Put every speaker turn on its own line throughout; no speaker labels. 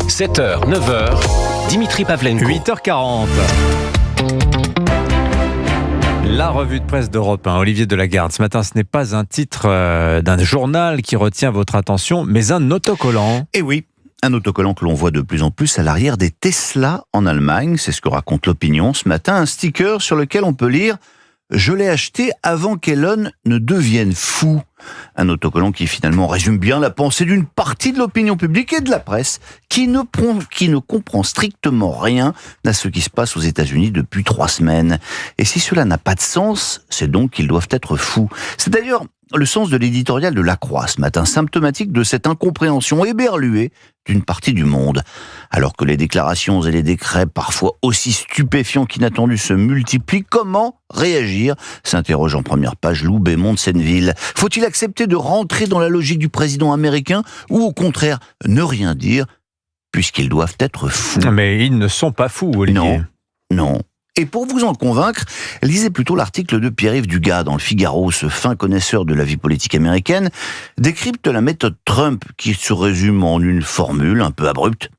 7h, 9h, Dimitri Pavlenko.
8h40. La revue de presse d'Europe 1, Olivier Delagarde. Ce matin, ce n'est pas un titre d'un journal qui retient votre attention, mais un autocollant.
Et oui, un autocollant que l'on voit de plus en plus à l'arrière des Tesla en Allemagne. C'est ce que raconte l'Opinion ce matin. Un sticker sur lequel on peut lire « Je l'ai acheté avant qu'Elon ne devienne fou ». Un autocollant qui finalement résume bien la pensée d'une partie de l'opinion publique et de la presse qui ne comprend strictement rien à ce qui se passe aux États-Unis depuis 3 semaines. Et si cela n'a pas de sens, c'est donc qu'ils doivent être fous. C'est d'ailleurs le sens de l'éditorial de La Croix ce matin, symptomatique de cette incompréhension éberluée d'une partie du monde. Alors que les déclarations et les décrets, parfois aussi stupéfiants qu'inattendus, se multiplient, comment réagir ? S'interroge en première page Lou Bémond de Senneville. Faut-il accepter de rentrer dans la logique du président américain ou au contraire ne rien dire puisqu'ils doivent être fous ?
Mais ils ne sont pas fous, Olivier.
Non. Et pour vous en convaincre, lisez plutôt l'article de Pierre-Yves Dugas dans Le Figaro. Ce fin connaisseur de la vie politique américaine décrypte la méthode Trump qui se résume en une formule un peu abrupte :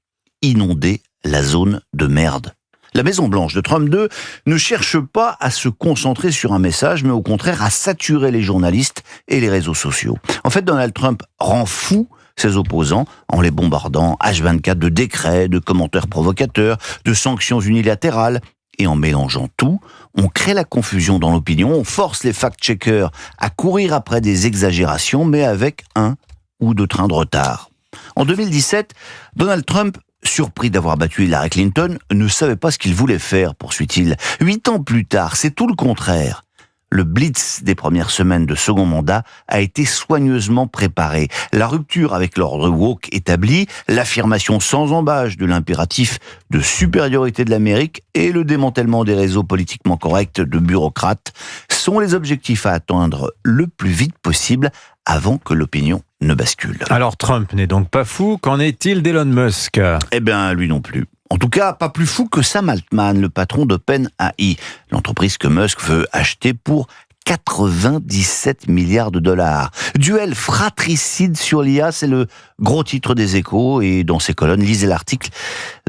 inonder la zone de merde. La Maison-Blanche de Trump 2 ne cherche pas à se concentrer sur un message, mais au contraire à saturer les journalistes et les réseaux sociaux. En fait, Donald Trump rend fou ses opposants en les bombardant H24 de décrets, de commentaires provocateurs, de sanctions unilatérales. Et en mélangeant tout, on crée la confusion dans l'opinion, on force les fact-checkers à courir après des exagérations, mais avec 1 ou 2 trains de retard. En 2017, Donald Trump, surpris d'avoir battu Hillary Clinton, ne savait pas ce qu'il voulait faire, poursuit-il. 8 ans plus tard, c'est tout le contraire. Le blitz des premières semaines de second mandat a été soigneusement préparé. La rupture avec l'ordre woke établi, l'affirmation sans embâche de l'impératif de supériorité de l'Amérique et le démantèlement des réseaux politiquement corrects de bureaucrates sont les objectifs à atteindre le plus vite possible avant que l'opinion ne bascule.
Alors Trump n'est donc pas fou. Qu'en est-il d'Elon Musk ?
Eh bien, lui non plus. En tout cas, pas plus fou que Sam Altman, le patron d'OpenAI, l'entreprise que Musk veut acheter pour 97 milliards de dollars. Duel fratricide sur l'IA, c'est le gros titre des Échos, et dans ces colonnes, lisez l'article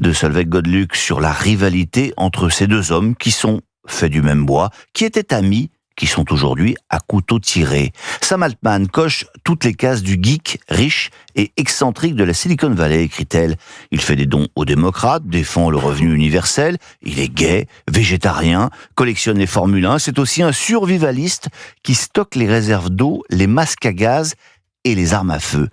de Solveig Godluc sur la rivalité entre ces deux hommes qui sont faits du même bois, qui étaient amis, qui sont aujourd'hui à couteau tiré. Sam Altman coche toutes les cases du geek riche et excentrique de la Silicon Valley, écrit-elle. Il fait des dons aux démocrates, défend le revenu universel, il est gay, végétarien, collectionne les Formule 1, c'est aussi un survivaliste qui stocke les réserves d'eau, les masques à gaz et les armes à feu.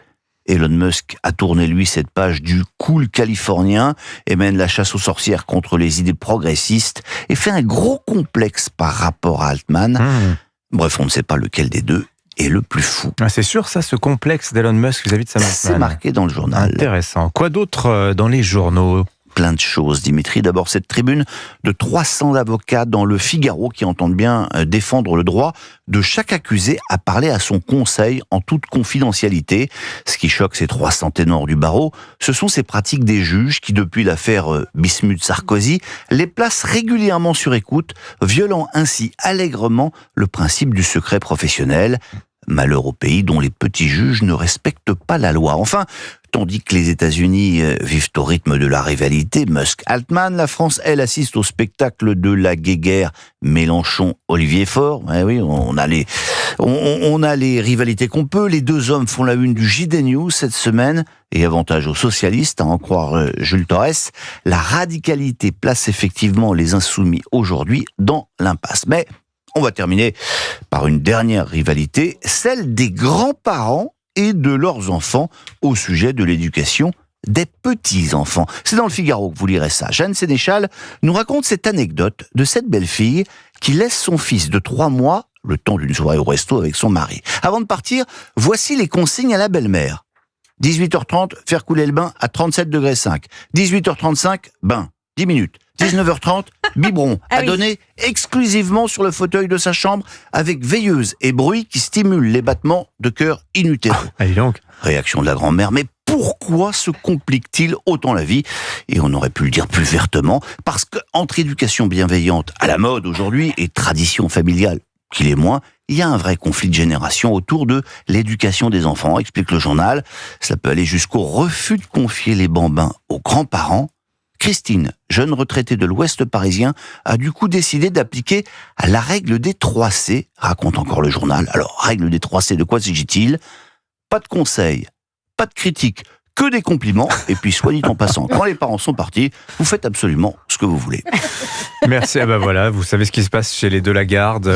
Elon Musk a tourné, lui, cette page du cool californien et mène la chasse aux sorcières contre les idées progressistes et fait un gros complexe par rapport à Altman. Bref, on ne sait pas lequel des deux est le plus fou.
C'est sûr, ça, ce complexe d'Elon Musk vis-à-vis de Sam Altman.
C'est marqué dans le journal.
Intéressant. Quoi d'autre dans les journaux ?
Plein de choses, Dimitri. D'abord, cette tribune de 300 avocats dans Le Figaro qui entendent bien défendre le droit de chaque accusé à parler à son conseil en toute confidentialité. Ce qui choque ces 300 ténors du barreau, ce sont ces pratiques des juges qui, depuis l'affaire Bismuth-Sarkozy, les placent régulièrement sur écoute, violant ainsi allègrement le principe du secret professionnel. Malheur au pays dont les petits juges ne respectent pas la loi. Enfin, tandis que les États-Unis vivent au rythme de la rivalité Musk-Altman, la France, elle, assiste au spectacle de la guéguerre Mélenchon-Olivier Faure. Eh oui, on a les rivalités qu'on peut. Les deux hommes font la une du JD News cette semaine. Et avantage aux socialistes, à en croire Jules Torres, la radicalité place effectivement les insoumis aujourd'hui dans l'impasse. Mais on va terminer par une dernière rivalité, celle des grands-parents et de leurs enfants au sujet de l'éducation des petits-enfants. C'est dans Le Figaro que vous lirez ça. Jeanne Sénéchal nous raconte cette anecdote de cette belle-fille qui laisse son fils de 3 mois, le temps d'une soirée au resto avec son mari. Avant de partir, voici les consignes à la belle-mère. 18h30, faire couler le bain à 37,5 degrés. 18h35, bain, 10 minutes. 19h30, biberon, à donner exclusivement sur le fauteuil de sa chambre avec veilleuse et bruit qui stimule les battements de cœur in utero.
Allez donc.
Réaction de la grand-mère, mais pourquoi se complique-t-il autant la vie ? Et on aurait pu le dire plus vertement, parce qu'entre éducation bienveillante à la mode aujourd'hui et tradition familiale qui l'est moins, il y a un vrai conflit de génération autour de l'éducation des enfants, explique le journal. Cela peut aller jusqu'au refus de confier les bambins aux grands-parents. Christine, jeune retraitée de l'Ouest parisien, a du coup décidé d'appliquer la règle des 3C, raconte encore le journal. Alors, règle des 3C, de quoi s'agit-il ? Pas de conseils, pas de critiques, que des compliments. Et puis, soit dit en passant, quand les parents sont partis, vous faites absolument ce que vous voulez.
Merci. Voilà, vous savez ce qui se passe chez les de la Garde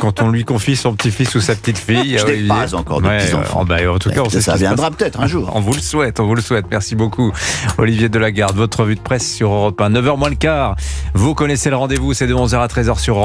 quand on lui confie son petit-fils ou sa petite-fille.
Je n'ai pas encore de petits-enfants.
En tout cas, on sait
ça viendra peut-être un jour.
On vous le souhaite. Merci beaucoup, Olivier Delagarde. Votre revue de presse sur Europe 1, 9h moins le quart. Vous connaissez le rendez-vous, c'est de 11h à 13h sur Europe 1.